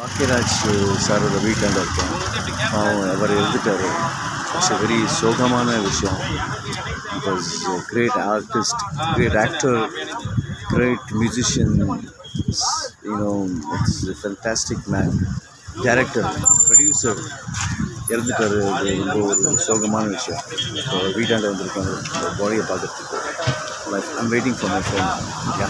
பாக்கியராஜ் சாரோட வீட்டில் இருக்கேன். அவர் எழுதிட்டார். இட்ஸ் எ வெரி சோகமான விஷயம். Because great artist, great actor, great musician, it's fantastic man, director, producer இறந்துட்டார். அது ரொம்ப ஒரு சோகமான விஷயம். ஸோ வீட்டாண்ட வந்திருக்காங்க பாடியை பார்க்குறதுக்கு. I'm waiting for my friend. Yeah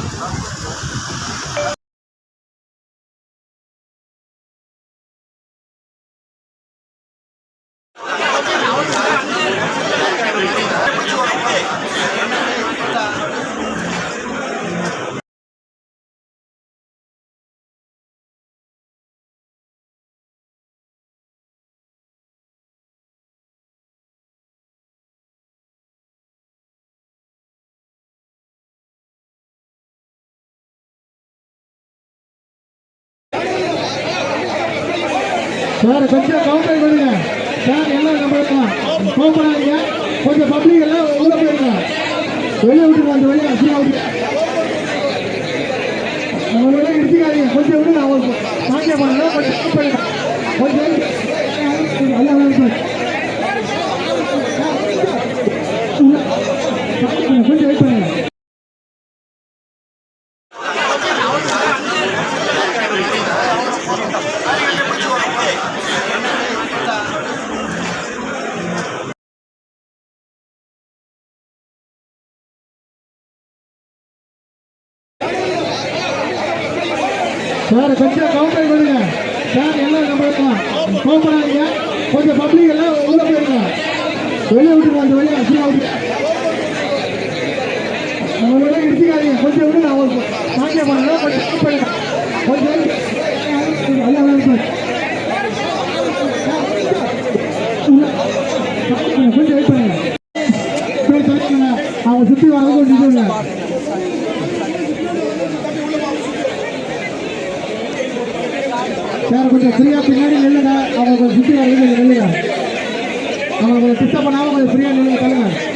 sir கொஞ்சம் கவுண்டர் பண்ணுங்க சார். எல்லாம் நம்ம இருக்கலாம் கோபப்படாதீங்க. கொஞ்சம் பப்ளிக் எல்லாம் உள்ள போயிருங்க. வெளியே விட்டுருங்க. அந்த வெளியே அசியா விட்டு நம்ம வெளியே எடுத்துக்காதீங்க. கொஞ்சம் விட்டு நான் உங்களுக்கு சாங்கிய பண்ணுங்க. கொஞ்சம் எல்லாம் கொஞ்சம் வெயிட் பண்ணுங்க. சார் கொஞ்சம் கவுண்டர் பண்ணுங்க சார். எல்லாம் நம்ம இருக்கலாம் கோபப்படாதீங்க. கொஞ்சம் பப்ளிக் எல்லாம் உள்ள போயிருங்க. வெளியே விட்டுருங்க. அந்த வெளியே அசியா விட்டு நம்ம வெளியே எடுத்துக்காதீங்க. கொஞ்சம் விட்டு நான் உங்களுக்கு சாங்கிய பண்ணுங்க. கொஞ்சம் எல்லாம் கொஞ்சம் வெயிட் பண்ணுங்க. அவங்க சுற்றி வரது சார். கொஞ்சம் ஃப்ரீயா பின்னாடி நில்லுங்க. அவங்க கொஞ்சம் சுற்றி வரது நில்லுங்க. அவங்க கொஞ்சம் டிஸ்டர்ப் பண்ணாமல் கொஞ்சம் ஃப்ரீயாக நில்லுங்க. சொல்லுங்க.